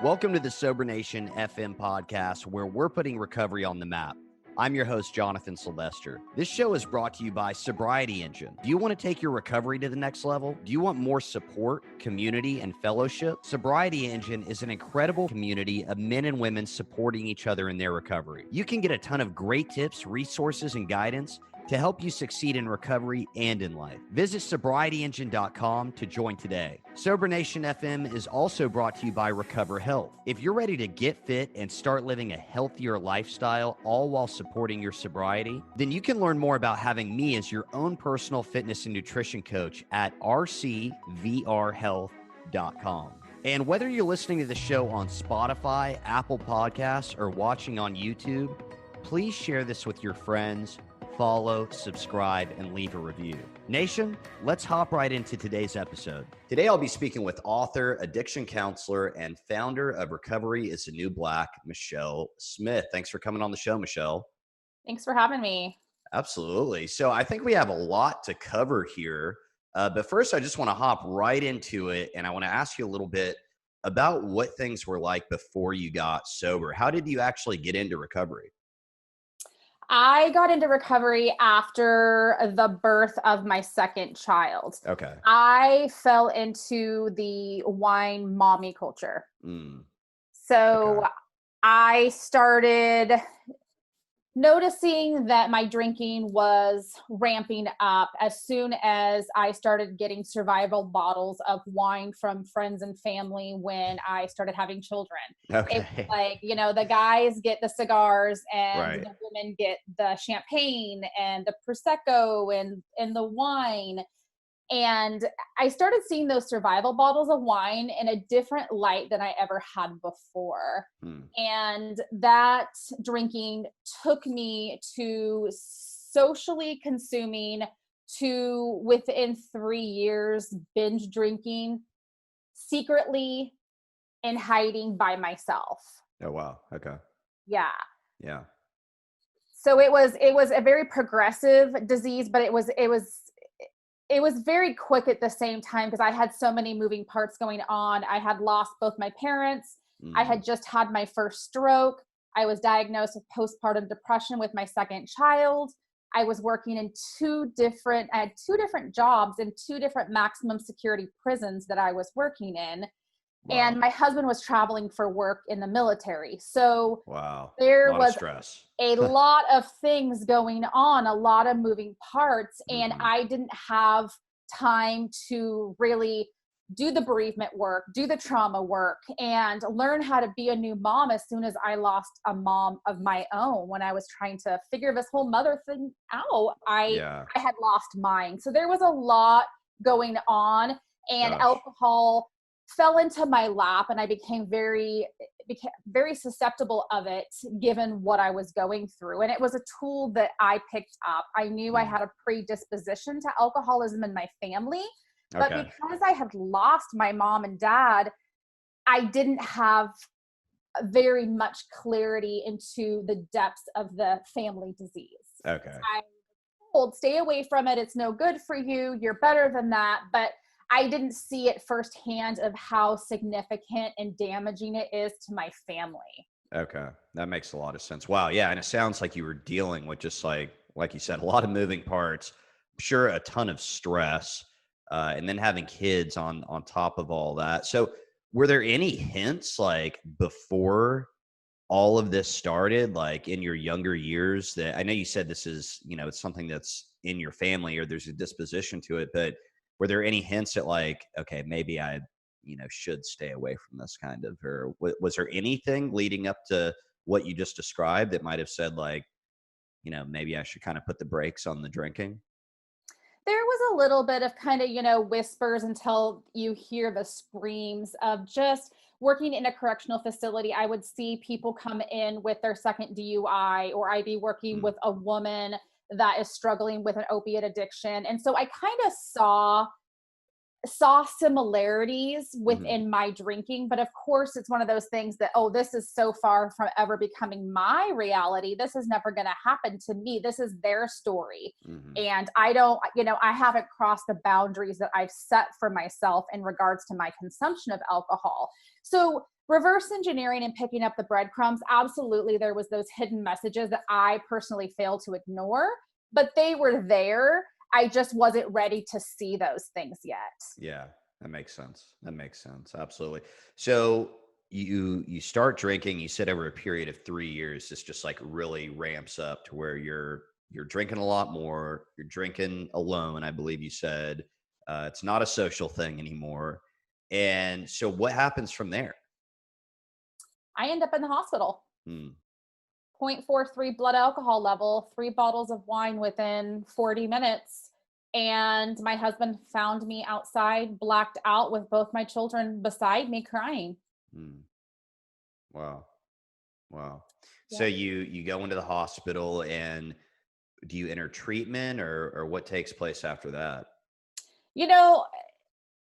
Welcome to the Sober Nation FM podcast, where we're putting recovery on the map. I'm your host, Jonathan Sylvester. This show is brought to you by Sobriety Engine. Do you want to take your recovery to the next level? Do you want more support, community, and fellowship? Sobriety Engine is an incredible community of men and women supporting each other in their recovery. You can get a ton of great tips, resources, and guidance to help you succeed in recovery and in life. Visit sobrietyengine.com to join today. Sober Nation FM is also brought to you by Recover Health. If you're ready to get fit and start living a healthier lifestyle, all while supporting your sobriety, then you can learn more about having me as your own personal fitness and nutrition coach at rcvrhealth.com. And whether you're listening to the show on Spotify, Apple Podcasts, or watching on YouTube, please share this with your friends. Follow, subscribe, and leave a review. Nation, let's hop right into today's episode. Today, I'll be speaking with author, addiction counselor, and founder of Recovery is the New Black, Michelle Smith. Thanks for coming on the show, Michelle. Thanks for having me. Absolutely. So I think we have a lot to cover here. But first, I just want to hop right into it. And I want to ask you a little bit about what things were like before you got sober. How did you actually get into recovery? I got into recovery after the birth of my second child. Okay. I fell into the wine mommy culture. So Okay. I started noticing that my drinking was ramping up as soon as I started getting survival bottles of wine from friends and family when I started having children. Okay. It was like, the guys get the cigars and Right. the women get the champagne and the Prosecco and the wine. And I started seeing those survival bottles of wine in a different light than I ever had before. And that drinking took me to socially consuming to within 3 years binge drinking secretly in hiding by myself. Oh, wow. Okay. Yeah. Yeah. So it was a very progressive disease, but it was very quick at the same time because I had so many moving parts going on. I had lost both my parents. I had just had my first stroke. I was diagnosed with postpartum depression with my second child. I was working in I had two different jobs in two different maximum security prisons that I was working in. Wow. And my husband was traveling for work in the military. So Wow. there was stress. a lot of things going on, a lot of moving parts, and I didn't have time to really do the bereavement work, do the trauma work, and learn how to be a new mom as soon as I lost a mom of my own. When I was trying to figure this whole mother thing out, I had lost mine. So there was a lot going on, and alcohol fell into my lap, and I became very susceptible of it given what I was going through. And it was a tool that I picked up. I knew I had a predisposition to alcoholism in my family, but because I had lost my mom and dad, I didn't have very much clarity into the depths of the family disease. Okay. I was told, stay away from it. It's no good for you. You're better than that. But I didn't see it firsthand of how significant and damaging it is to my family. Okay. That makes a lot of sense. Wow. Yeah. And it sounds like you were dealing with just like you said, a lot of moving parts, I'm sure a ton of stress, and then having kids on top of all that. So were there any hints like before all of this started, like in your younger years that I know you said this is, it's something that's in your family or there's a disposition to it, but were there any hints at like, okay, maybe I, should stay away from this kind of, or was there anything leading up to what you just described that might've said like, maybe I should kind of put the brakes on the drinking? There was a little bit of kind of, whispers until you hear the screams of just working in a correctional facility. I would see people come in with their second DUI, or I'd be working with a woman that is struggling with an opiate addiction. And so I kind of saw similarities within my drinking, but of course it's one of those things that, this is so far from ever becoming my reality. This is never going to happen to me. This is their story. And I haven't crossed the boundaries that I've set for myself in regards to my consumption of alcohol. So reverse engineering and picking up the breadcrumbs, absolutely there was those hidden messages that I personally failed to ignore, but they were there. I just wasn't ready to see those things yet. Yeah, that makes sense. That makes sense. Absolutely. So you start drinking, you said over a period of 3 years, this just like really ramps up to where you're drinking a lot more, you're drinking alone, I believe you said. It's not a social thing anymore. And so what happens from there? I end up in the hospital. Hmm. 0.43 blood alcohol level, 3 bottles of wine within 40 minutes. And my husband found me outside, blacked out with both my children beside me crying. Hmm. Wow. Wow. So Yeah. you go into the hospital, and do you enter treatment, or what takes place after that? You know,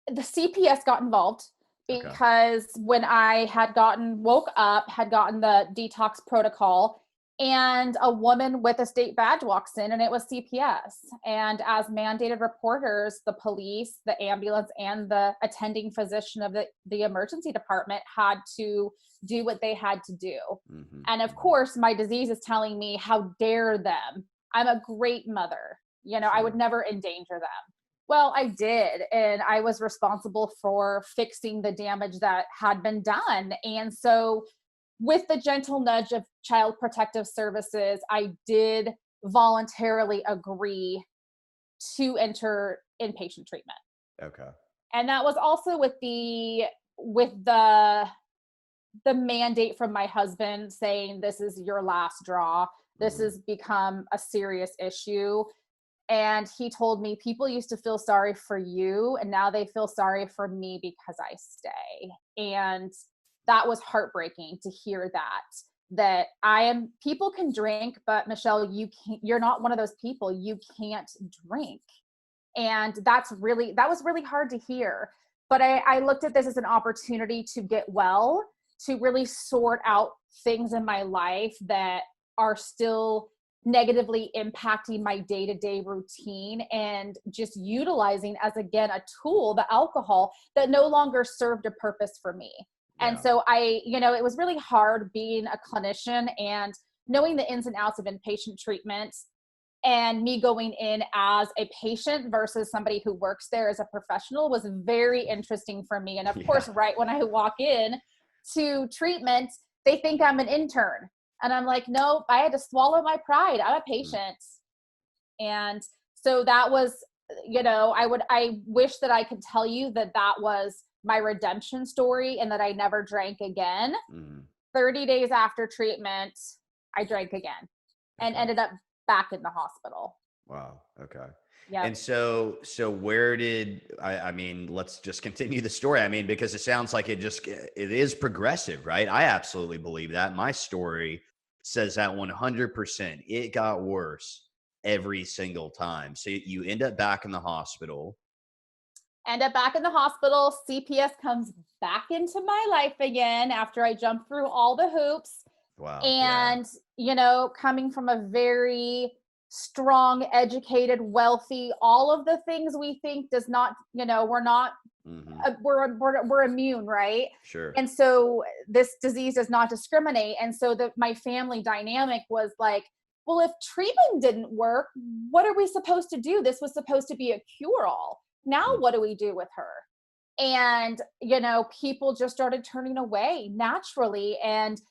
the CPS got involved Okay. because when I had woke up, had gotten the detox protocol, and a woman with a state badge walks in, and it was CPS. And as mandated reporters, the police, the ambulance, and the attending physician of the emergency department had to do what they had to do. Hmm. And of course, my disease is telling me, how dare them? I'm a great mother. I would Sure. never endanger them. Well, I did, and I was responsible for fixing the damage that had been done. And so, with the gentle nudge of Child Protective Services, I did voluntarily agree to enter inpatient treatment. Okay. And that was also with the mandate from my husband saying, this is your last draw. This Hmm. has become a serious issue. And he told me, people used to feel sorry for you, and now they feel sorry for me because I stay. And that was heartbreaking to hear that people can drink, but Michelle, you're not one of those people. You can't drink. And that was really hard to hear. But I looked at this as an opportunity to get well, to really sort out things in my life that are still negatively impacting my day-to-day routine, and just utilizing as, again, a tool, the alcohol, that no longer served a purpose for me. And Yeah. so it was really hard being a clinician and knowing the ins and outs of inpatient treatment, and me going in as a patient versus somebody who works there as a professional was very interesting for me. And of Yeah. course, right when I walk in to treatment, they think I'm an intern. And I'm like, nope, I had to swallow my pride. I'm a Mm. patient. And so that was, I wish that I could tell you that that was my redemption story and that I never drank again. Mm. 30 days after treatment, I drank again and Okay. ended up back in the hospital. Wow. Okay. Yep. And so where I mean, let's just continue the story. I mean, because it sounds like it is progressive, right? I absolutely believe that. My story says that 100%. It got worse every single time. So you end up back in the hospital. End up back in the hospital. CPS comes back into my life again after I jump through all the hoops. Wow. Yeah. And, coming from a very strong, educated, wealthy, all of the things we think does not, we're not, Hmm. we're immune, right? Sure. And so this disease does not discriminate. And so my family dynamic was like, well, if treatment didn't work, what are we supposed to do? This was supposed to be a cure-all. Now Mm. what do we do with her? And, people just started turning away naturally. And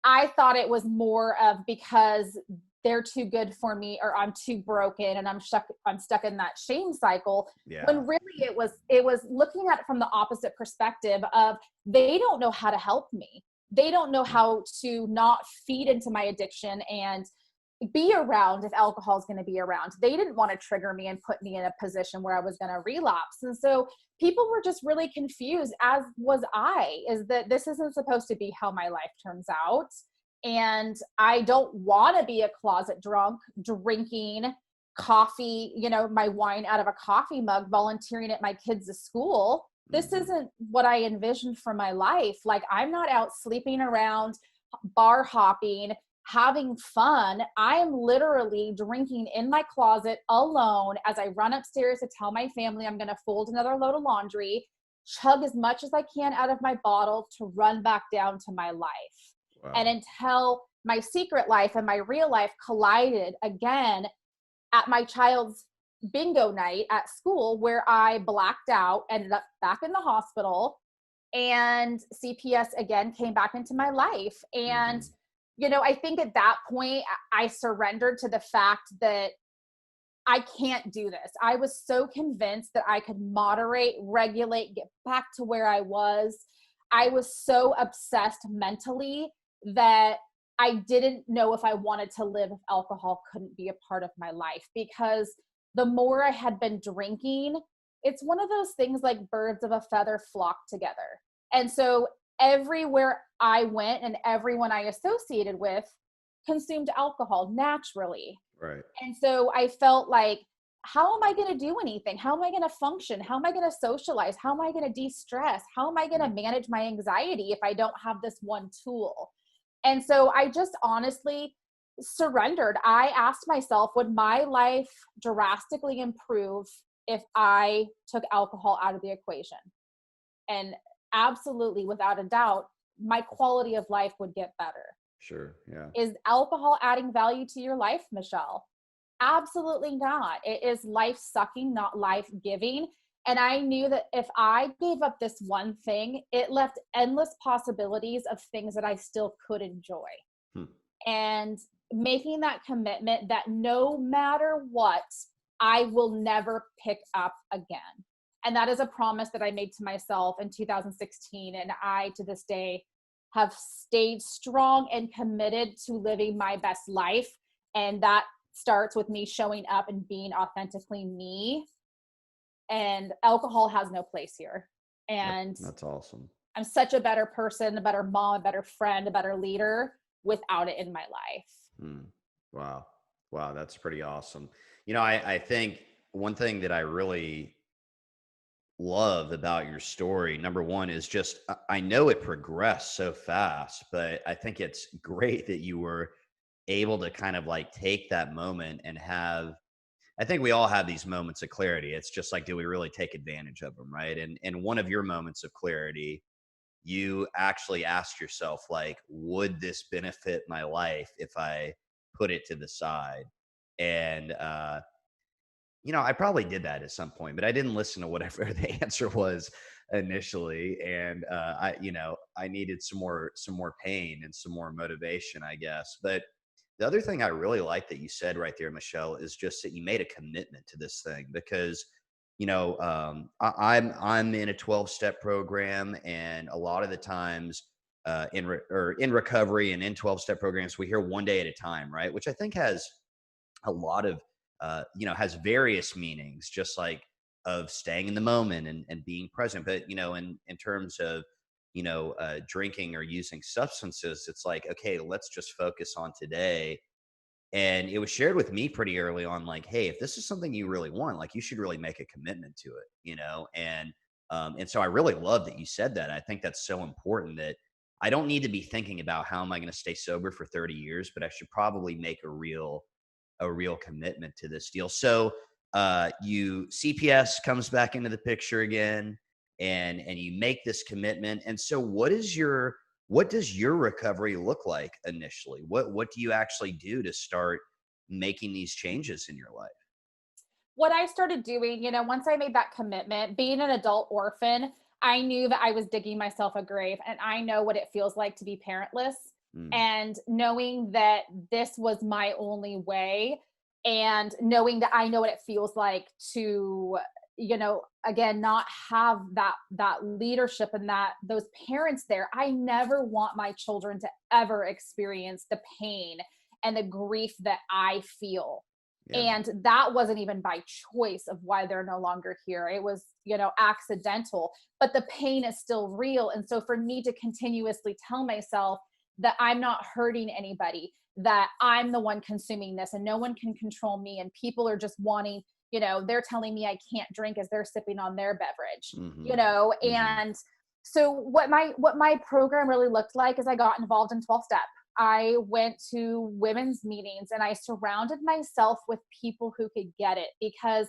I thought it was more of because they're too good for me, or I'm too broken and I'm stuck in that shame cycle, Yeah. when really it was looking at it from the opposite perspective of, they don't know how to help me. They don't know Mm. how to not feed into my addiction and be around if alcohol is going to be around. They didn't want to trigger me and put me in a position where I was going to relapse. And so people were just really confused, as was I, is that this isn't supposed to be how my life turns out. And I don't want to be a closet drunk, drinking coffee, my wine out of a coffee mug, volunteering at my kids' school. This Hmm. isn't what I envisioned for my life. Like, I'm not out sleeping around, bar hopping, having fun. I am literally drinking in my closet alone as I run upstairs to tell my family I'm going to fold another load of laundry. chug as much as I can out of my bottle to run back down to my life. Wow. And until my secret life and my real life collided again at my child's bingo night at school, where I blacked out, ended up back in the hospital, and CPS again came back into my life. And, I think at that point I surrendered to the fact that I can't do this. I was so convinced that I could moderate, regulate, get back to where I was. I was so obsessed mentally that I didn't know if I wanted to live if alcohol couldn't be a part of my life, because the more I had been drinking, it's one of those things like birds of a feather flock together. And so everywhere I went and everyone I associated with consumed alcohol naturally. Right. And so I felt like, how am I going to do anything? How am I going to function? How am I going to socialize? How am I going to de-stress? How am I going to manage my anxiety if I don't have this one tool? And so I just honestly surrendered. I asked myself, would my life drastically improve if I took alcohol out of the equation? And absolutely, without a doubt, my quality of life would get better. Sure. Yeah. Is alcohol adding value to your life, Michelle? Absolutely not. It is life sucking, not life giving. And I knew that if I gave up this one thing, it left endless possibilities of things that I still could enjoy. And making that commitment that no matter what, I will never pick up again. And that is a promise that I made to myself in 2016. And I, to this day, have stayed strong and committed to living my best life. And that starts with me showing up and being authentically me. And alcohol has no place here. And that's awesome. I'm such a better person, a better mom, a better friend, a better leader without it in my life. Wow. Wow. That's pretty awesome. I think one thing that I really love about your story, number one, is just, I know it progressed so fast, but I think it's great that you were able to kind of like take that moment and I think we all have these moments of clarity. It's just like, do we really take advantage of them? Right. And one of your moments of clarity, you actually asked yourself, like, would this benefit my life if I put it to the side? And, I probably did that at some point, but I didn't listen to whatever the answer was initially. And, I needed some more pain and some more motivation, I guess. But the other thing I really like that you said right there, Michelle, is just that you made a commitment to this thing because, I'm in a 12-step program, and a lot of the times in recovery and in 12-step programs, we hear one day at a time, right? Which I think has a lot of, has various meanings, just like of staying in the moment and being present. But, in terms of, drinking or using substances, it's like, okay, let's just focus on today. And it was shared with me pretty early on, like, hey, if this is something you really want, like, you should really make a commitment to it. And so I really love that you said that. I think that's so important, that I don't need to be thinking about how am I going to stay sober for 30 years, but I should probably make a real commitment to this deal. So you CPS comes back into the picture again, and you make this commitment. And so what does your recovery look like initially? What do you actually do to start making these changes in your life? What I started doing, once I made that commitment, being an adult orphan, I knew that I was digging myself a grave, and I know what it feels like to be parentless. And knowing that this was my only way, and knowing that I know what it feels like to, again, not have that leadership and those parents there. I never want my children to ever experience the pain and the grief that I feel. Yeah. And that wasn't even by choice of why they're no longer here. It was, accidental, but the pain is still real. And so for me to continuously tell myself that I'm not hurting anybody, that I'm the one consuming this and no one can control me, and people are just wanting, they're telling me I can't drink as they're sipping on their beverage, and so what my program really looked like is I got involved in 12-step. I went to women's meetings and I surrounded myself with people who could get it, because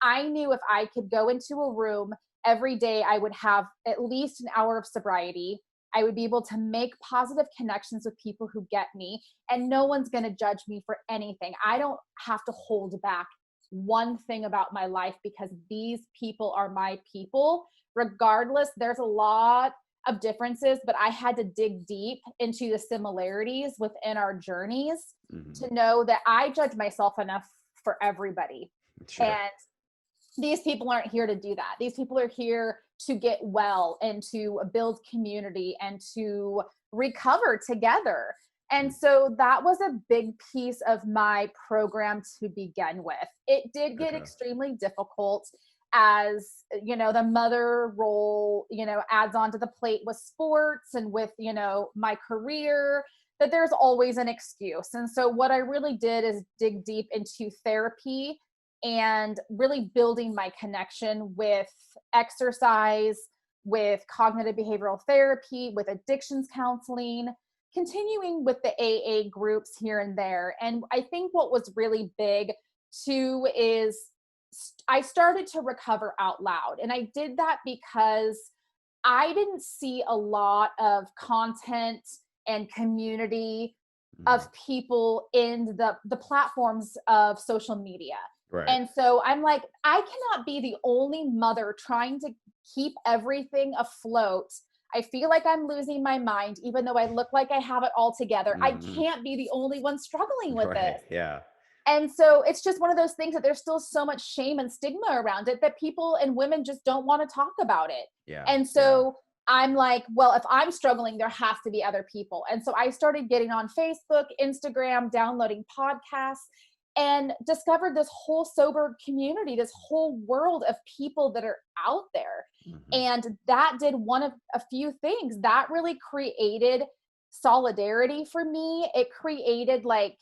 I knew if I could go into a room every day I would have at least an hour of sobriety. I would be able to make positive connections with people who get me, and no one's going to judge me for anything. I don't have to hold back one thing about my life because these people are my people. Regardless, there's a lot of differences, but I had to dig deep into the similarities within our journeys to know that I judge myself enough for everybody. Sure. And these people aren't here to do that. These people are here to get well and to build community and to recover together. And so that was a big piece of my program to begin with. It did get extremely difficult as, you know, the mother role, you know, adds on to the plate with sports and with, you know, my career, that there's always an excuse. And so what I really did is dig deep into therapy and really building my connection with exercise, with cognitive behavioral therapy, with addictions counseling, continuing with the AA groups here and there. And I think what was really big too is I started to recover out loud. And I did that because I didn't see a lot of content and community of people in the platforms of social media. Right. And so I'm like, I cannot be the only mother trying to keep everything afloat. I feel like I'm losing my mind, even though I look like I have it all together. I can't be the only one struggling with this. Yeah. And so it's just one of those things that there's still so much shame and stigma around it that people and women just don't want to talk about it. Yeah. And so I'm like, well, if I'm struggling, there has to be other people. And so I started getting on Facebook, Instagram, downloading podcasts, and discovered this whole sober community, this whole world of people that are out there. And that did one of a few things that really created solidarity for me. It created like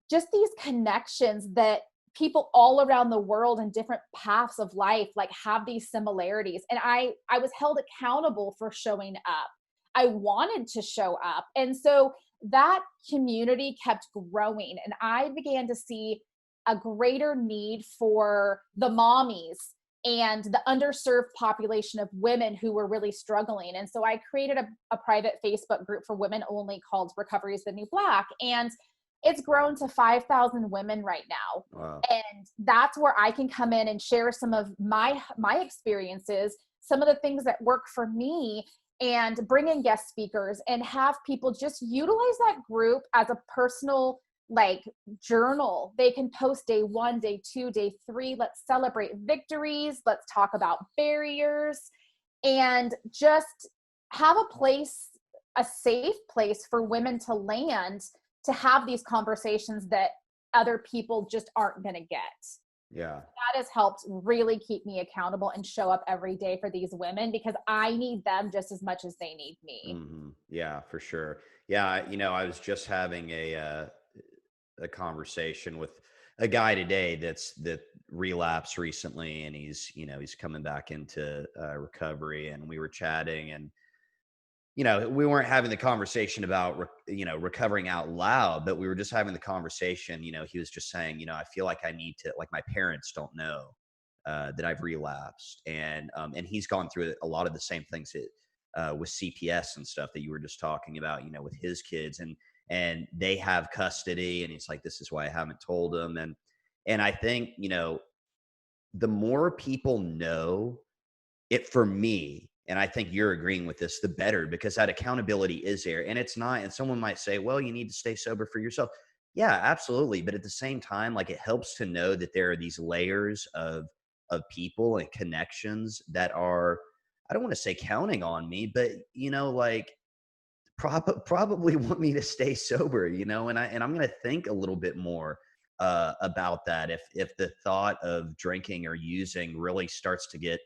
just these connections that people all around the world in different paths of life like have these similarities. And I was held accountable for showing up. I wanted to show up. And so that community kept growing, and I began to see a greater need for the mommies and the underserved population of women who were really struggling. And so I created a private Facebook group for women only called Recovery is the New Black. And it's grown to 5,000 women right now. Wow. And that's where I can come in and share some of my experiences, some of the things that work for me, and bring in guest speakers and have people just utilize that group as a personal like journal. They can post day 1, day 2, day 3. Let's celebrate victories. Let's talk about barriers, and just have a place, a safe place for women to land to have these conversations that other people just aren't going to get. Yeah. That has helped really keep me accountable and show up every day for these women because I need them just as much as they need me. Yeah, for sure. Yeah. You know, I was just having a conversation with a guy today that relapsed recently, and he's coming back into recovery, and we were chatting, and we weren't having the conversation about recovering out loud, but we were just having the conversation. He was just saying, I feel like I need to, like, my parents don't know that I've relapsed, and he's gone through a lot of the same things with CPS and stuff that you were just talking about, with his kids, and they have custody, and he's like, this is why I haven't told them. And I think, the more people know it, for me, and I think you're agreeing with this, the better, because that accountability is there. And it's not, and someone might say, well, you need to stay sober for yourself. Yeah, absolutely. But at the same time, like, it helps to know that there are these layers of people and connections that are, I don't want to say counting on me, but, like, probably want me to stay sober, and I'm going to think a little bit more about that if the thought of drinking or using really starts to get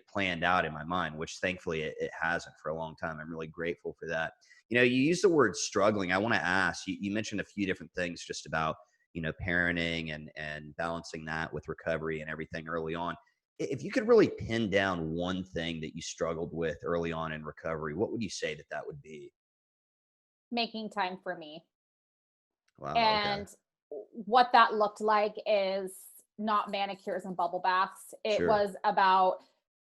planned out in my mind, which thankfully it hasn't for a long time. I'm really grateful for that. You use the word struggling. I want to ask you, mentioned a few different things just about, parenting and balancing that with recovery and everything early on. If you could really pin down one thing that you struggled with early on in recovery, what would you say that would be? Making time for me. Wow. And what that looked like is not manicures and bubble baths. It Sure. was about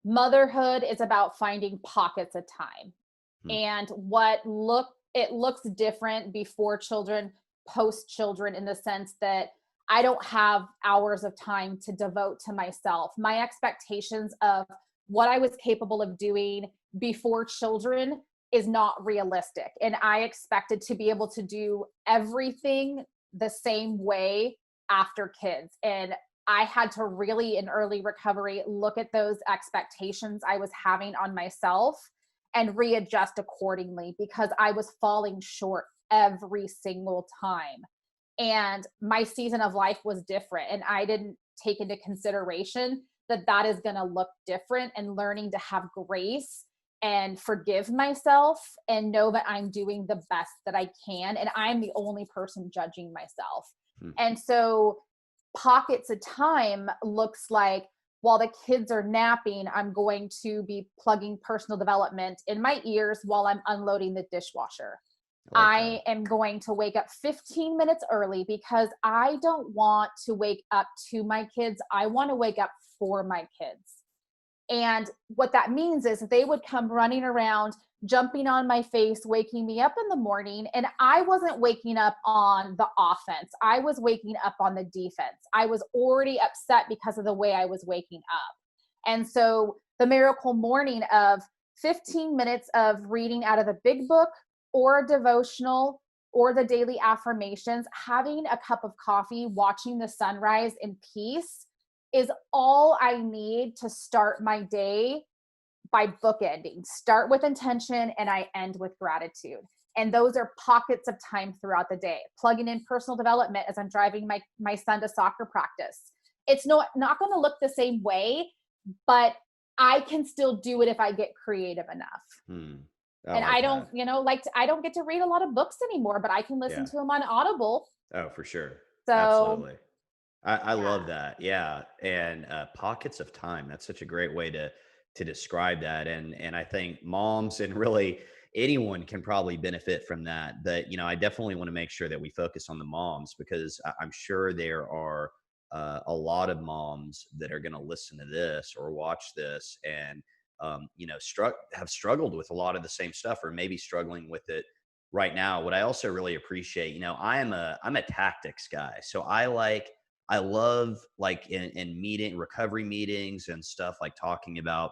Motherhood is about finding pockets of time. Hmm. And it looks different before children, post children, in the sense that I don't have hours of time to devote to myself. My expectations of what I was capable of doing before children is not realistic. And I expected to be able to do everything the same way after kids. And I had to really, in early recovery, look at those expectations I was having on myself and readjust accordingly, because I was falling short every single time. And my season of life was different. And I didn't take into consideration that that is going to look different, and learning to have grace and forgive myself and know that I'm doing the best that I can. And I'm the only person judging myself. Hmm. And so pockets of time looks like, while the kids are napping, I'm going to be plugging personal development in my ears while I'm unloading the dishwasher. I like I that. am going to wake up 15 minutes early because I don't want to wake up to my kids. I want to wake up for my kids. And what that means is they would come running around, jumping on my face, waking me up in the morning. And I wasn't waking up on the offense. I was waking up on the defense. I was already upset because of the way I was waking up. And so the miracle morning of 15 minutes of reading out of the big book or a devotional or the daily affirmations, having a cup of coffee, watching the sunrise in peace is all I need to start my day by bookending. Start with intention and I end with gratitude. And those are pockets of time throughout the day. Plugging in personal development as I'm driving my son to soccer practice. It's not going to look the same way, but I can still do it if I get creative enough. Hmm. I And like I don't, that. I don't get to read a lot of books anymore, but I can listen Yeah. to them on Audible. Oh, for sure. So Absolutely. I love yeah. that. Yeah. And pockets of time. That's such a great way to describe that. And I think moms and really anyone can probably benefit from that. But I definitely want to make sure that we focus on the moms, because I'm sure there are a lot of moms that are going to listen to this or watch this and have struggled with a lot of the same stuff, or maybe struggling with it right now. What I also really appreciate, I'm a tactics guy. So I love, like, in recovery meetings and stuff, like talking about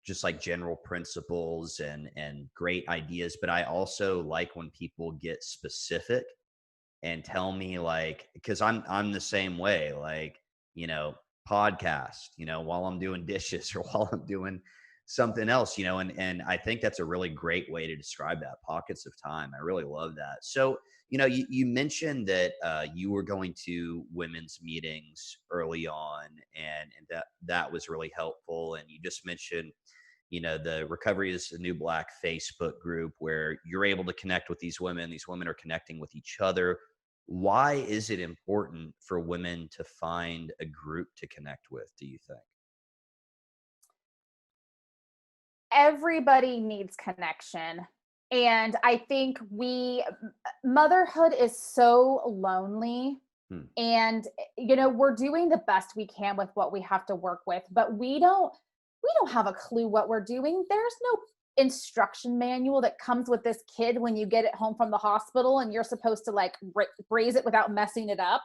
just like general principles and great ideas. But I also like when people get specific and tell me, like, because I'm the same way, like, you know, podcast, while I'm doing dishes or while I'm doing something else, and I think that's a really great way to describe that, pockets of time. I really love that. So, you mentioned that you were going to women's meetings early on, and that was really helpful. And you just mentioned, the Recovery is the New Black Facebook group where you're able to connect with these women. These women are connecting with each other. Why is it important for women to find a group to connect with, do you think? Everybody needs connection. And I think motherhood is so lonely. Hmm. And we're doing the best we can with what we have to work with, but we don't have a clue what we're doing. There's no instruction manual that comes with this kid when you get it home from the hospital and you're supposed to like raise it without messing it up.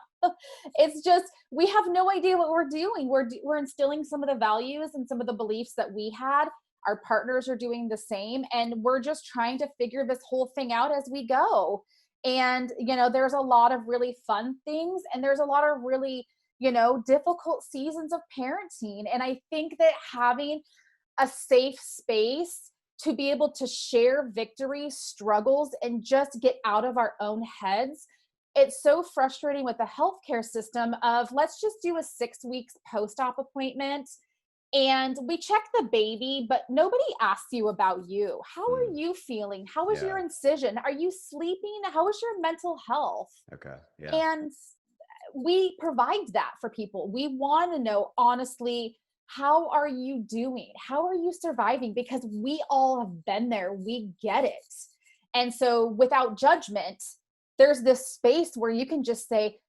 It's just, we have no idea what we're doing. We're instilling some of the values and some of the beliefs that we had. Our partners are doing the same, and we're just trying to figure this whole thing out as we go. And there's a lot of really fun things, and there's a lot of really difficult seasons of parenting. And I think that having a safe space to be able to share victories, struggles, and just get out of our own heads. It's so frustrating with the healthcare system of, let's just do a 6 weeks post-op appointment and we check the baby, but nobody asks you about you. How are Hmm. you feeling? How is your Yeah. incision? Are you sleeping? How is your mental health? Okay. Yeah. And we provide that for people. We want to know, honestly, how are you doing? How are you surviving? Because we all have been there. We get it. And so without judgment, there's this space where you can just say,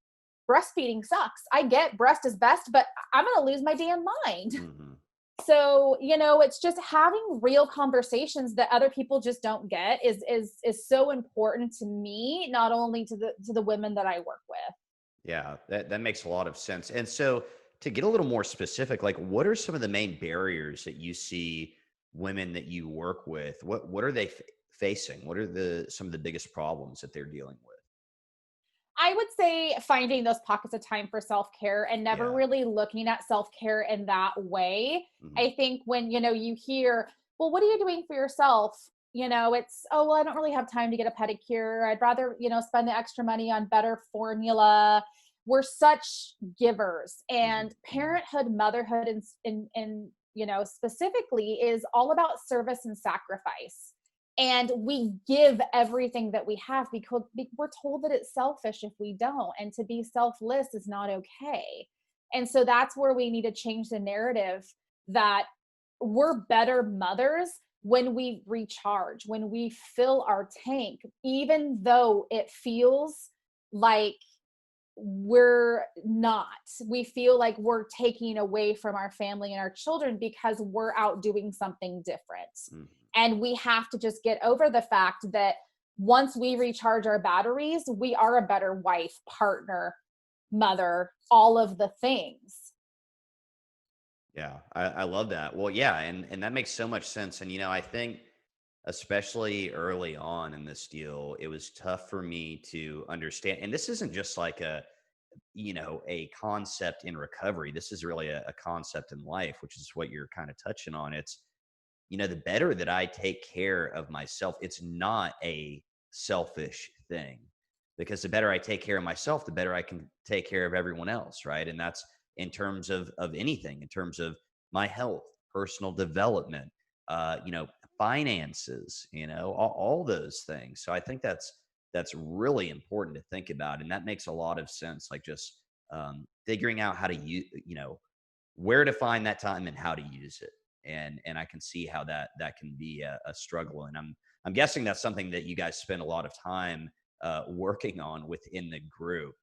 breastfeeding sucks. I get breast is best, but I'm going to lose my damn mind. Hmm. So, it's just having real conversations that other people just don't get is so important to me, not only to the women that I work with. Yeah, that makes a lot of sense. And so to get a little more specific, like what are some of the main barriers that you see women that you work with? What are they facing? What are some of the biggest problems that they're dealing with? I would say finding those pockets of time for self-care and never Yeah. really looking at self-care in that way. Mhm. I think when, you hear, well, what are you doing for yourself? It's, oh, well, I don't really have time to get a pedicure. I'd rather, spend the extra money on better formula. We're such givers, Mhm. and parenthood, motherhood, and specifically is all about service and sacrifice, and we give everything that we have because we're told that it's selfish if we don't, and to be selfless is not okay. And so that's where we need to change the narrative, that we're better mothers when we recharge, when we fill our tank, even though it feels like we're not. We feel like we're taking away from our family and our children because we're out doing something different. Mhm. And we have to just get over the fact that once we recharge our batteries, we are a better wife, partner, mother, all of the things. Yeah, I love that. Well, yeah, and that makes so much sense. And I think especially early on in this deal, it was tough for me to understand. And this isn't just like a concept in recovery. This is really a concept in life, which is what you're kind of touching on. It's, the better that I take care of myself, it's not a selfish thing, because the better I take care of myself, the better I can take care of everyone else. Right. And that's in terms of anything, in terms of my health, personal development, finances, all those things. So I think that's really important to think about. And that makes a lot of sense. Like just figuring out how to use, where to find that time and how to use it. And I can see how that can be a struggle. And I'm guessing that's something that you guys spend a lot of time working on within the group.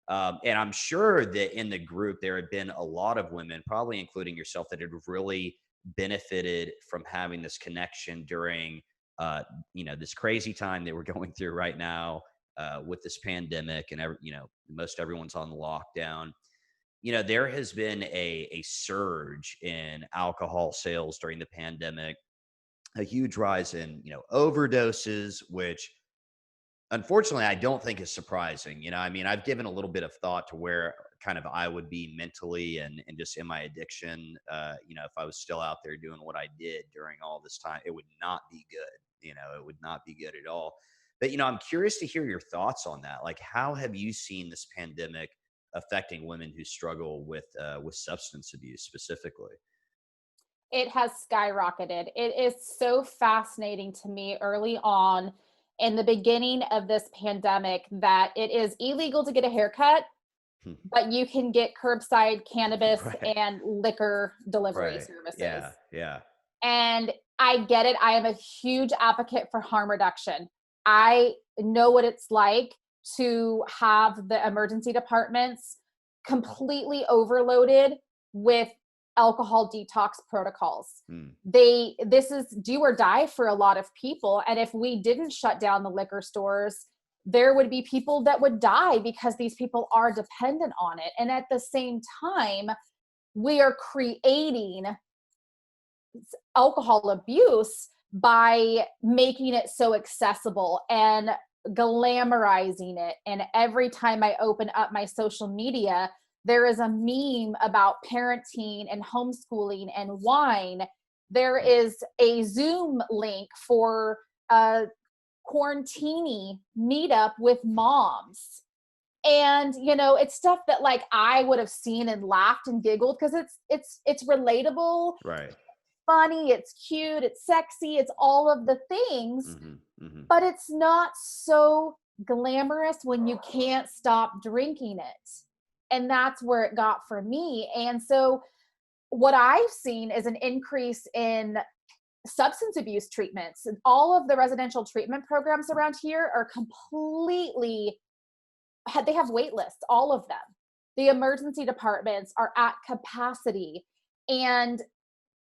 And I'm sure that in the group there had been a lot of women, probably including yourself, that had really benefited from having this connection during uh, this crazy time that we're going through right now with this pandemic, and most everyone's on lockdown. There has been a surge in alcohol sales during the pandemic, a huge rise in, overdoses, which unfortunately I don't think is surprising. I mean, I've given a little bit of thought to where kind of I would be mentally and just in my addiction. If I was still out there doing what I did during all this time, it would not be good. It would not be good at all. But I'm curious to hear your thoughts on that. Like, how have you seen this pandemic affecting women who struggle with substance abuse specifically? It has skyrocketed. It is so fascinating to me early on in the beginning of this pandemic that it is illegal to get a haircut, Hmm. but you can get curbside cannabis Right. and liquor delivery Right. services. Yeah. Yeah. And I get it. I am a huge advocate for harm reduction. I know what it's like to have the emergency departments completely overloaded with alcohol detox protocols. Hmm. This is do or die for a lot of people, and if we didn't shut down the liquor stores, there would be people that would die because these people are dependent on it. And at the same time, we are creating alcohol abuse by making it so accessible and glamorizing it. And every time I open up my social media, there is a meme about parenting and homeschooling and wine. There is a Zoom link for a quarantini meetup with moms. And it's stuff that like I would have seen and laughed and giggled because it's relatable, Right. funny, it's cute, it's sexy, it's all of the things, Hmm. Hmm. but it's not so glamorous when you can't stop drinking it. And that's where it got for me. And so what I've seen is an increase in substance abuse treatments. And all of the residential treatment programs around here are completely, they have wait lists, all of them. The emergency departments are at capacity. And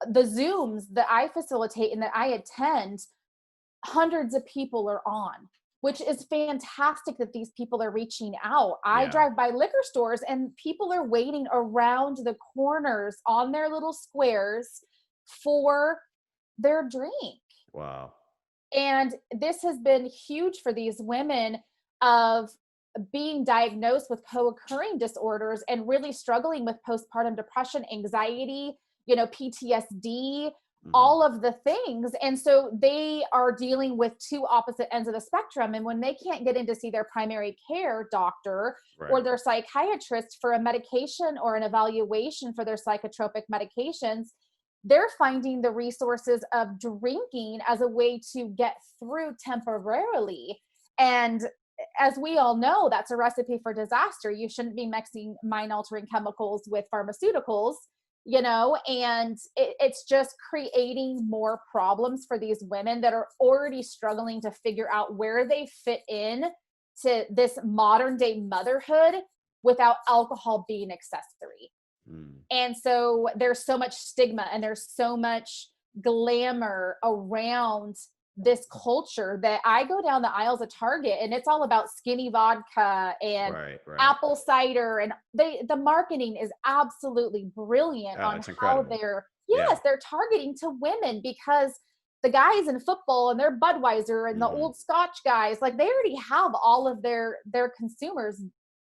the Zooms that I facilitate and that I attend, hundreds of people are on, which is fantastic that these people are reaching out. I drive by liquor stores and people are waiting around the corners on their little squares for their drink. Wow. And this has been huge for these women of being diagnosed with co-occurring disorders and really struggling with postpartum depression, anxiety, PTSD, all of the things. And so they are dealing with two opposite ends of the spectrum. And when they can't get in to see their primary care doctor or their psychiatrist for a medication or an evaluation for their psychotropic medications, they're finding the resources of drinking as a way to get through temporarily. And as we all know, that's a recipe for disaster. You shouldn't be mixing mind-altering chemicals with pharmaceuticals, and it's just creating more problems for these women that are already struggling to figure out where they fit in to this modern day motherhood without alcohol being accessory. And so there's so much stigma and there's so much glamour around this culture that I go down the aisles of Target and it's all about skinny vodka and apple cider, and the marketing is absolutely brilliant on how they're targeting to women, because the guys in football and their Budweiser and the old Scotch guys, like they already have all of their consumers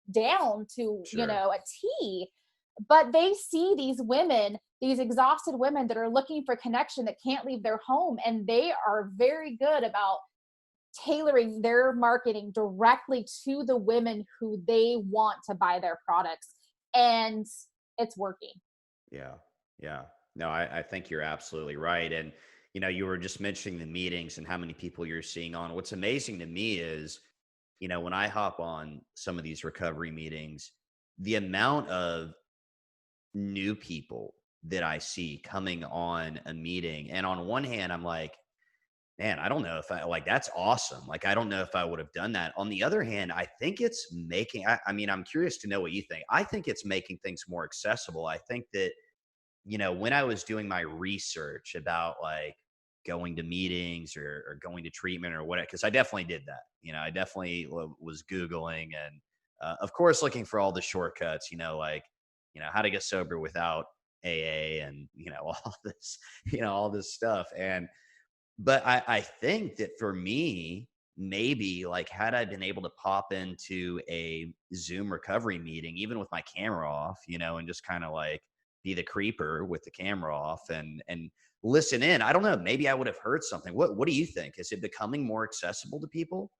down to a T. But they see these women, these exhausted women that are looking for connection, that can't leave their home. And they are very good about tailoring their marketing directly to the women who they want to buy their products. And it's working. Yeah. Yeah. No, I think you're absolutely right. And, you were just mentioning the meetings and how many people you're seeing on. What's amazing to me is, when I hop on some of these recovery meetings, the amount of new people that I see coming on a meeting. And on one hand, I'm like, man, I don't know if that's awesome. Like, I don't know if I would have done that. On the other hand, I think it's making, I'm curious to know what you think. I think it's making things more accessible. I think that, when I was doing my research about like going to meetings or going to treatment or whatever, because I definitely did that. I definitely was Googling and, of course, looking for all the shortcuts, how to get sober without AA and, all this stuff. But I think that for me, maybe like had I been able to pop into a Zoom recovery meeting, even with my camera off, and just kind of like be the creeper with the camera off and listen in. I don't know. Maybe I would have heard something. What do you think? Is it becoming more accessible to people?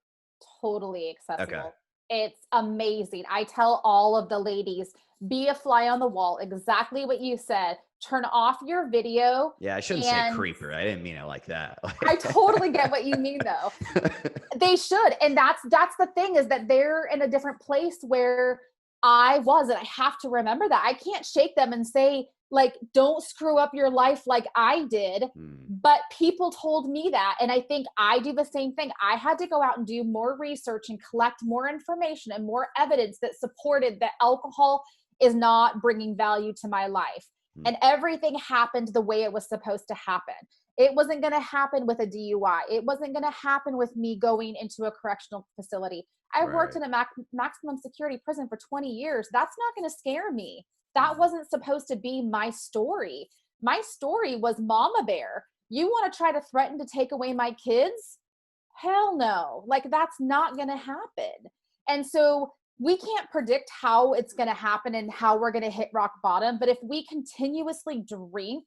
Totally accessible. Okay. It's amazing. I tell all of the ladies, be a fly on the wall. Exactly what you said. Turn off your video. Yeah, I shouldn't say creeper. I didn't mean it like that. I totally get what you mean, though. They should. And that's the thing, is that they're in a different place where I was, and I have to remember that. I can't shake them and say, like, don't screw up your life like I did. But people told me that. And I think I do the same thing. I had to go out and do more research and collect more information and more evidence that supported that alcohol is not bringing value to my life. And everything happened the way it was supposed to happen. It wasn't going to happen with a DUI. It wasn't going to happen with me going into a correctional facility. I worked in a maximum security prison for 20 years. That's not going to scare me. That wasn't supposed to be my story. My story was Mama Bear. You want to try to threaten to take away my kids? Hell no. Like, that's not going to happen. And so we can't predict how it's going to happen and how we're going to hit rock bottom. But if we continuously drink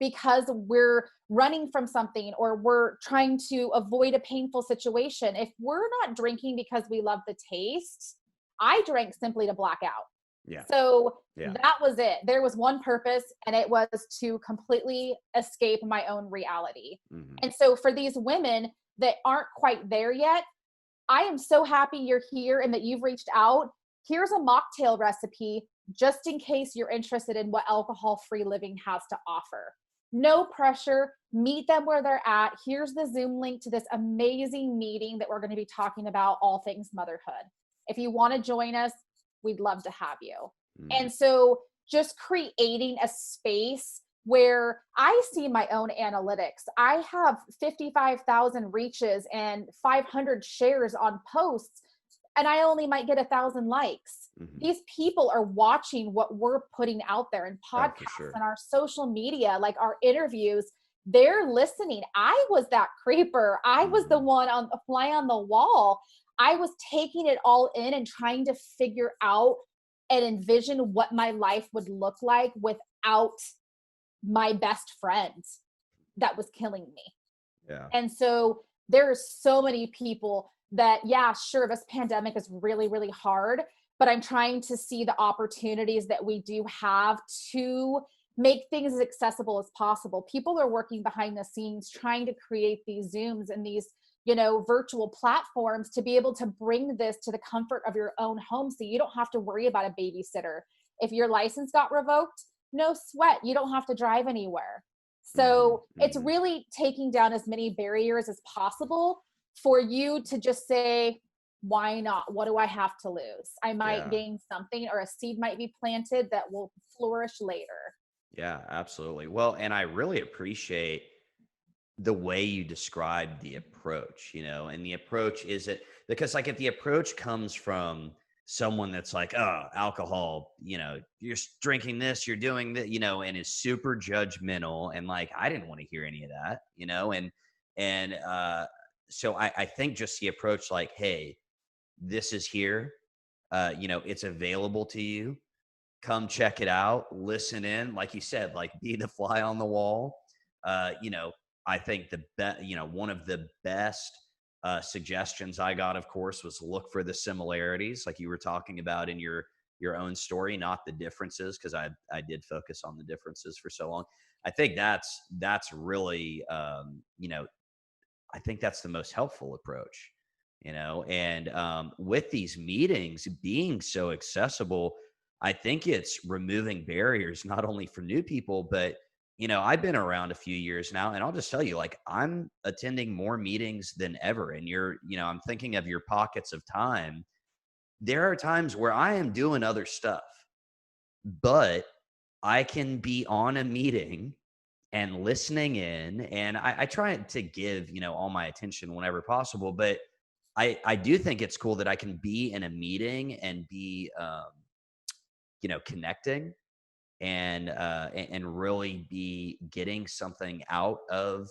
because we're running from something or we're trying to avoid a painful situation, if we're not drinking because we love the taste, I drank simply to black out. Yeah. So that was it. There was one purpose, and it was to completely escape my own reality. And so for these women that aren't quite there yet, I am so happy you're here and that you've reached out. Here's a mocktail recipe just in case you're interested in what alcohol-free living has to offer. No pressure. Meet them where they're at. Here's the Zoom link to this amazing meeting that we're going to be talking about all things motherhood. If you want to join us, we'd love to have you. And so just creating a space where I see my own analytics. I have 55,000 reaches and 500 shares on posts, and I only might get 1,000 likes. Mm-hmm. These people are watching what we're putting out there in Oh, for podcasts sure. and our social media, like our interviews. They're listening. I was that creeper. I was the one on a fly on the wall. I was taking it all in and trying to figure out and envision what my life would look like without my best friend that was killing me. Yeah. And so there's so many people that, yeah, sure, this pandemic is really, really hard, but I'm trying to see the opportunities that we do have to make things as accessible as possible. People are working behind the scenes trying to create these Zooms and these, virtual platforms to be able to bring this to the comfort of your own home, so you don't have to worry about a babysitter. If your license got revoked, no sweat. You don't have to drive anywhere. So it's really taking down as many barriers as possible for you to just say, why not? What do I have to lose? I might gain something, or a seed might be planted that will flourish later. Yeah, absolutely. Well, and I really appreciate the way you described the approach, and the approach is it because like if the approach comes from someone that's like, oh, alcohol, you're drinking this, you're doing that, and is super judgmental. And like, I didn't want to hear any of that, and so I think just the approach like, hey, this is here, it's available to you. Come check it out, listen in, like you said, like be the fly on the wall. I think one of the best suggestions I got, of course, was look for the similarities, like you were talking about in your own story, not the differences, because I did focus on the differences for so long. I think that's really I think that's the most helpful approach, and with these meetings being so accessible, I think it's removing barriers, not only for new people, but, I've been around a few years now, and I'll just tell you, like, I'm attending more meetings than ever. And I'm thinking of your pockets of time. There are times where I am doing other stuff, but I can be on a meeting and listening in, and I try to give, all my attention whenever possible, but I do think it's cool that I can be in a meeting and be, connecting and really be getting something out of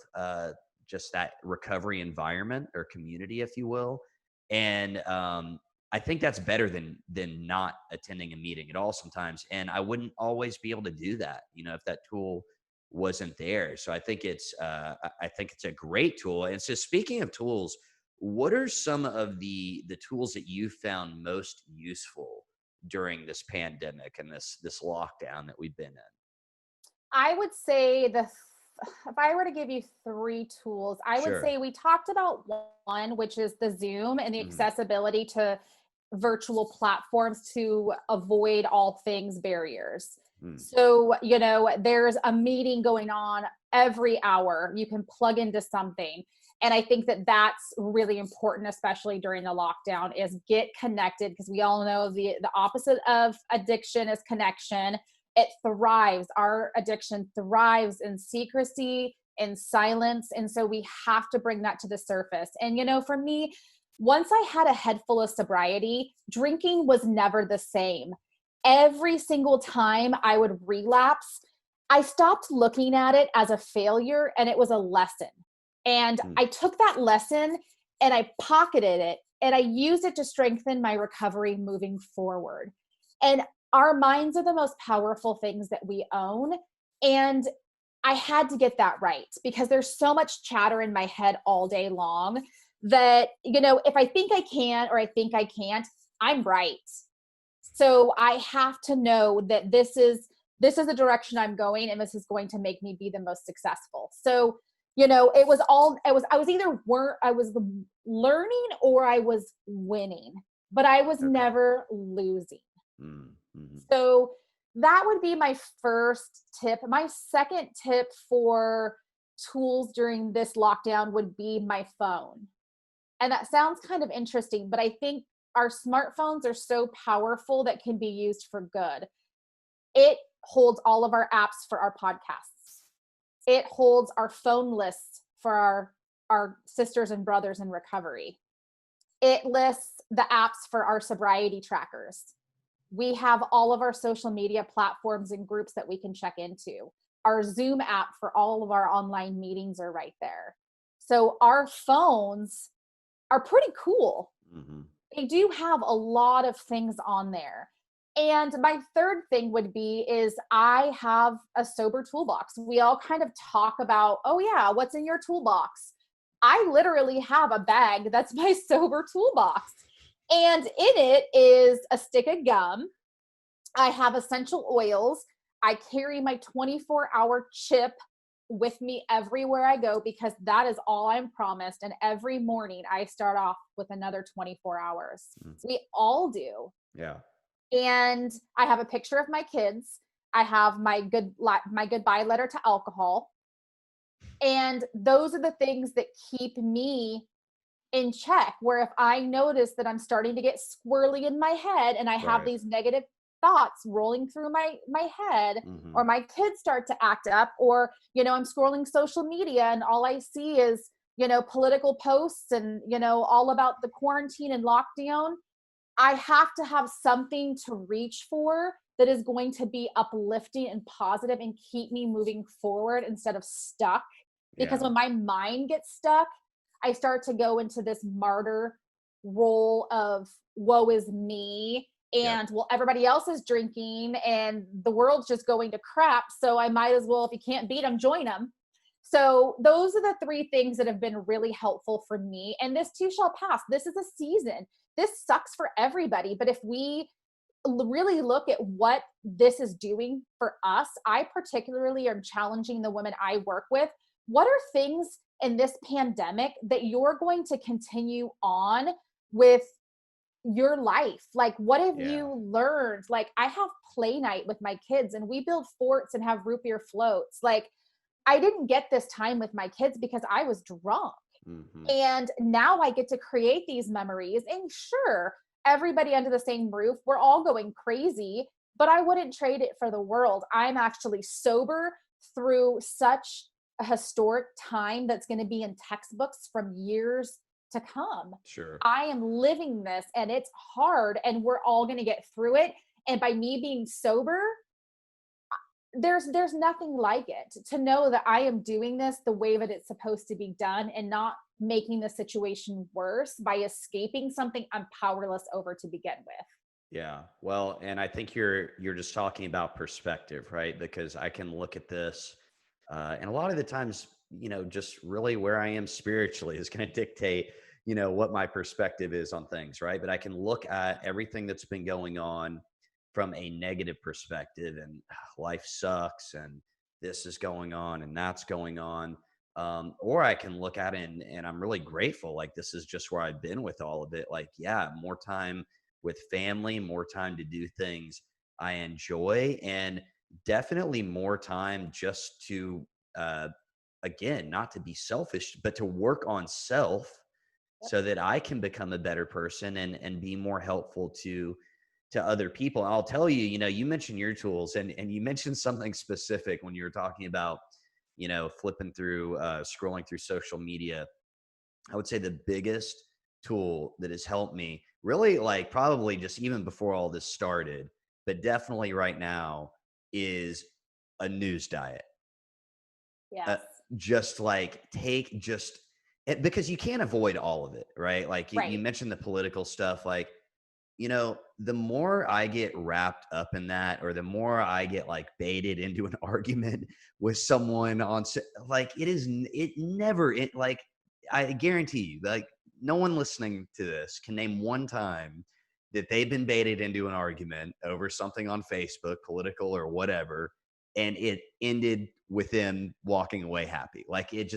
just that recovery environment or community, if you will. And I think that's better than not attending a meeting at all sometimes. And I wouldn't always be able to do that, if that tool wasn't there. So I think it's a great tool. And so speaking of tools, what are some of the tools that you found most useful during this pandemic and this lockdown that we've been in? I would say if I were to give you 3 tools, I would Sure. say we talked about one, which is the Zoom and the Mhm. accessibility to virtual platforms to avoid all things barriers. Mm. So, there's a meeting going on every hour. You can plug into something. And I think that that's really important, especially during the lockdown, is get connected, because we all know the opposite of addiction is connection. It thrives. Our addiction thrives in secrecy, in silence. And so we have to bring that to the surface. And, for me, once I had a head full of sobriety, drinking was never the same. Every single time I would relapse, I stopped looking at it as a failure, and it was a lesson. And Mm. I took that lesson and I pocketed it, and I used it to strengthen my recovery moving forward. And our minds are the most powerful things that we own. And I had to get that right, because there's so much chatter in my head all day long that, if I think I can or I think I can't, I'm right. So I have to know that this is the direction I'm going, and this is going to make me be the most successful. So, I was either I was learning or I was winning, but I was Okay. never losing. Mm. Mhm. So that would be my first tip. My second tip for tools during this lockdown would be my phone. And that sounds kind of interesting, but I think our smartphones are so powerful that can be used for good. It holds all of our apps for our podcasts. It holds our phone lists for our sisters and brothers in recovery. It lists the apps for our sobriety trackers. We have all of our social media platforms and groups that we can check into. Our Zoom app for all of our online meetings are right there. So our phones are pretty cool. Mm-hmm. They do have a lot of things on there. And my third thing would be is I have a sober toolbox. We all kind of talk about, oh yeah, what's in your toolbox? I literally have a bag that's my sober toolbox. And in it is a stick of gum. I have essential oils. I carry my 24-hour chip with me everywhere I go because that is all I'm promised. And every morning I start off with another 24 hours. Mm. We all do. Yeah. And I have a picture of my kids. I have my goodbye letter to alcohol. And those are the things that keep me in check, where if I notice that I'm starting to get squirrely in my head and I have Right. these negative thoughts rolling through my head, Mm-hmm. or my kids start to act up, or I'm scrolling social media and all I see is political posts and all about the quarantine and lockdown, I have to have something to reach for that is going to be uplifting and positive and keep me moving forward instead of stuck. Because Yeah. when my mind gets stuck, I start to go into this martyr role of woe is me. Yep. And well, everybody else is drinking and the world's just going to crap. So I might as well, if you can't beat them, join them. So those are the three things that have been really helpful for me. And this too shall pass. This is a season. This sucks for everybody. But if we really look at what this is doing for us, I particularly am challenging the women I work with. What are things in this pandemic that you're going to continue on with your life? Like, what have Yeah. you learned? Like, I have play night with my kids and we build forts and have root beer floats. Like, I didn't get this time with my kids because I was drunk. Mm-hmm. And now I get to create these memories. And sure, everybody under the same roof, we're all going crazy, but I wouldn't trade it for the world. I'm actually sober through such a historic time that's going to be in textbooks from years to come. Sure. I am living this and it's hard and we're all going to get through it. And by me being sober, there's nothing like it to know that I am doing this the way that it's supposed to be done and not making the situation worse by escaping something I'm powerless over to begin with. Yeah. Well, and I think you're just talking about perspective, right? Because I can look at this, and a lot of the times, just really where I am spiritually is going to dictate, what my perspective is on things, right? But I can look at everything that's been going on from a negative perspective, and life sucks, and this is going on, and that's going on. Or I can look at it and I'm really grateful. Like, this is just where I've been with all of it. Like, yeah, more time with family, more time to do things I enjoy, and definitely more time just to, uh, again, not to be selfish, but to work on self Yep. so that I can become a better person and be more helpful to other people. And I'll tell you, you mentioned your tools, and you mentioned something specific when you were talking about, flipping through, scrolling through social media. I would say the biggest tool that has helped me really, like, probably just even before all this started, but definitely right now, is a news diet. Uh, Yes. just like take just because you can't avoid all of it, right? Like, you Right. mentioned the political stuff, like, the more I get wrapped up in that, or the more I get like baited into an argument with someone like, it never, like, I guarantee you, like, no one listening to this can name one time that they've been baited into an argument over something on Facebook, political or whatever, and it ended with them walking away happy. Like, it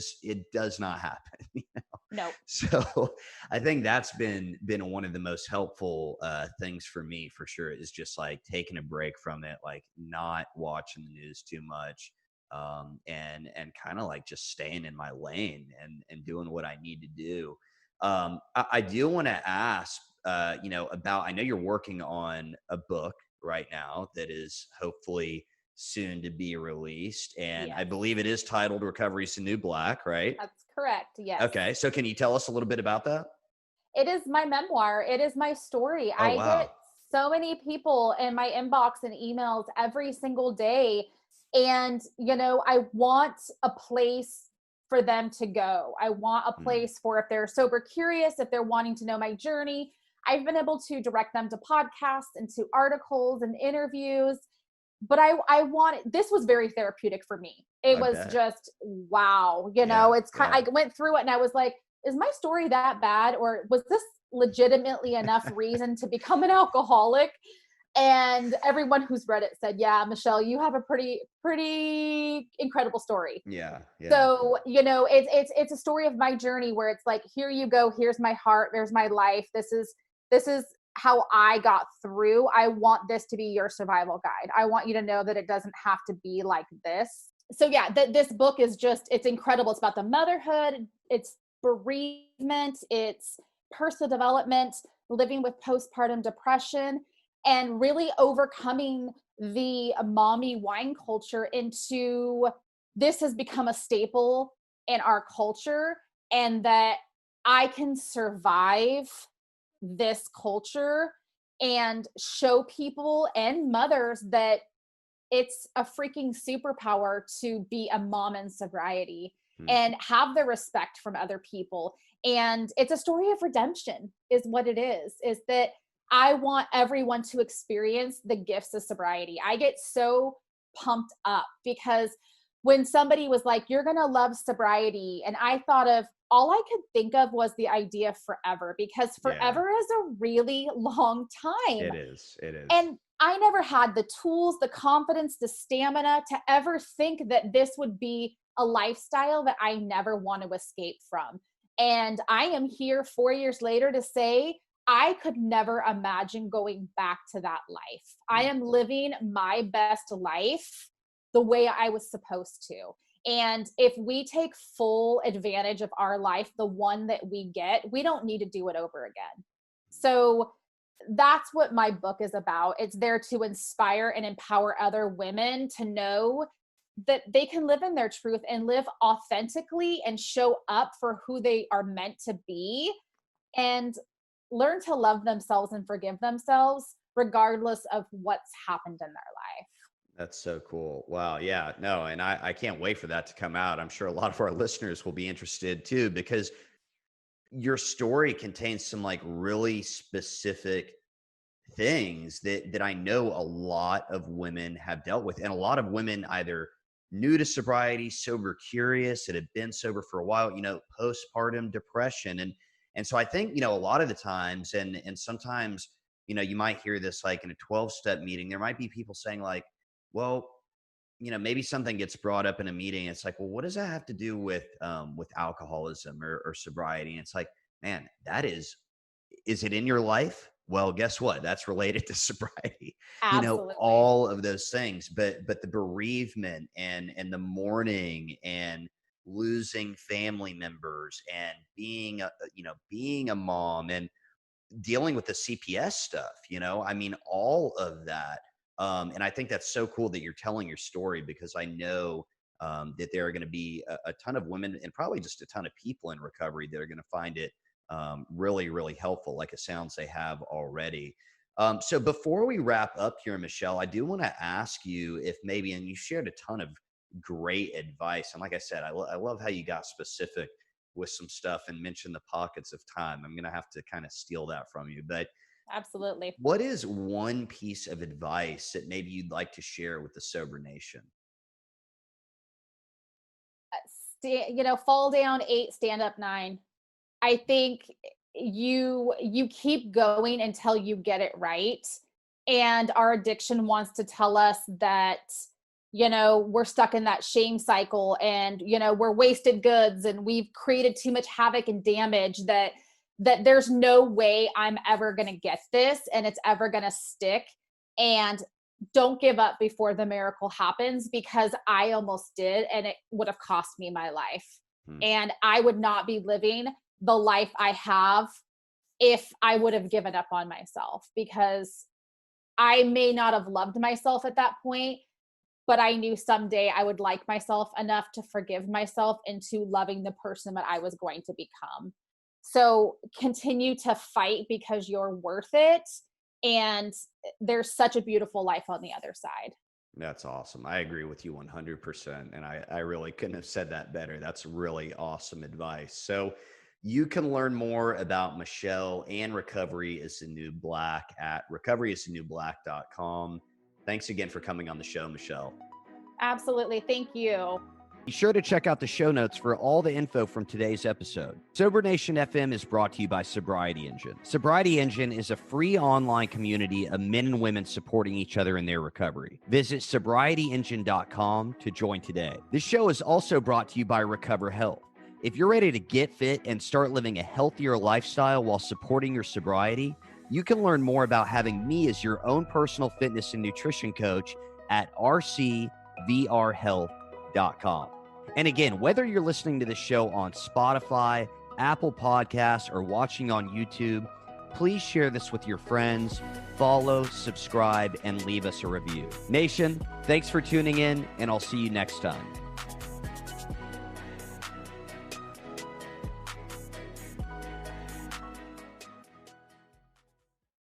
does not happen. No. So I think that's been one of the most helpful things for me, for sure, is just like taking a break from it, like not watching the news too much, and kind of like just staying in my lane and doing what I need to do. I do want to ask, about, I know you're working on a book right now that is hopefully soon to be released. And I Yes, believe it is titled Recovery's the New Black, right? that's correct. Yes. Okay. So can you tell us a little bit about that? It is my memoir. It is my story. Oh, I get wow. so many people in my inbox and emails every single day. And, I want a place for them to go. I want a Hmm. place for if they're sober curious, if they're wanting to know my journey. I've been able to direct them to podcasts and to articles and interviews. But I wanted, this was very therapeutic for me. It I was bet. just wow. Yeah. It's kind, Yeah. I went through it and I was like, is my story that bad, or was this legitimately enough reason to become an alcoholic? And everyone who's read it said, yeah, Michelle, you have a pretty incredible story. Yeah. Yeah. So, it's a story of my journey where it's like, here you go, here's my heart, there's my life. This is how I got through. I want this to be your survival guide. I want you to know that it doesn't have to be like this. So yeah, this book is just, it's incredible. It's about the motherhood, it's bereavement, it's personal development, living with postpartum depression, and really overcoming the mommy wine culture into, this has become a staple in our culture, and that I can survive this culture and show people and mothers that it's a freaking superpower to be a mom in sobriety Hmm. and have the respect from other people. And it's a story of redemption, is what it is that I want everyone to experience the gifts of sobriety. I get so pumped up because when somebody was like, you're going to love sobriety, and I thought of, all I could think of was the idea forever, because Yeah. forever is a really long time. It is. It is. And I never had the tools, the confidence, the stamina to ever think that this would be a lifestyle that I never want to escape from. And I am here 4 years later to say, I could never imagine going back to that life. I Hmm. am living my best life the way I was supposed to. And if we take full advantage of our life, the one that we get, we don't need to do it over again. So that's what my book is about. It's there to inspire and empower other women to know that they can live in their truth and live authentically and show up for who they are meant to be, and learn to love themselves and forgive themselves regardless of what's happened in their life. That's so cool. Wow. Yeah. No, and I can't wait for that to come out. I'm sure a lot of our listeners will be interested too, because your story contains some like really specific things that I know a lot of women have dealt with. And a lot of women either new to sobriety, sober curious, that have been sober for a while, postpartum depression. And so I think, a lot of the times, and sometimes, you might hear this like in a 12-step meeting, there might be people saying like, well, maybe something gets brought up in a meeting. It's like, well, what does that have to do with alcoholism or sobriety? And it's like, man, is it in your life? Well, guess what? That's related to sobriety. Absolutely. All of those things, but the bereavement and the mourning and losing family members and being a mom and dealing with the CPS stuff, I mean, all of that. And I think that's so cool that you're telling your story, because I know that there are going to be a ton of women and probably just a ton of people in recovery that are going to find it really, really helpful, like it sounds they have already. So before we wrap up here, Michelle, I do want to ask you if maybe, and you shared a ton of great advice. And like I said, I love how you got specific with some stuff and mentioned the pockets of time. I'm going to have to kind of steal that from you. But Absolutely. what is one piece of advice that maybe you'd like to share with the sober nation? Fall down 8, stand up 9. I think you keep going until you get it right. And our addiction wants to tell us that, we're stuck in that shame cycle, and, we're wasted goods, and we've created too much havoc and damage, that there's no way I'm ever going to get this and it's ever going to stick. And don't give up before the miracle happens, because I almost did, and it would have cost me my life. Hmm. And I would not be living the life I have if I would have given up on myself, because I may not have loved myself at that point, but I knew someday I would like myself enough to forgive myself into loving the person that I was going to become. So continue to fight because you're worth it. And there's such a beautiful life on the other side. That's awesome. I agree with you 100%. And I really couldn't have said that better. That's really awesome advice. So you can learn more about Michelle and Recovery is the New Black at recoveryisthenewblack.com. Thanks again for coming on the show, Michelle. Absolutely. Thank you. Be sure to check out the show notes for all the info from today's episode. Sober Nation FM is brought to you by Sobriety Engine. Sobriety Engine is a free online community of men and women supporting each other in their recovery. Visit sobrietyengine.com to join today. This show is also brought to you by Recover Health. If you're ready to get fit and start living a healthier lifestyle while supporting your sobriety, you can learn more about having me as your own personal fitness and nutrition coach at rcvrhealth.com. And again, whether you're listening to the show on Spotify, Apple Podcasts, or watching on YouTube, please share this with your friends, follow, subscribe, and leave us a review. Nation, thanks for tuning in, and I'll see you next time.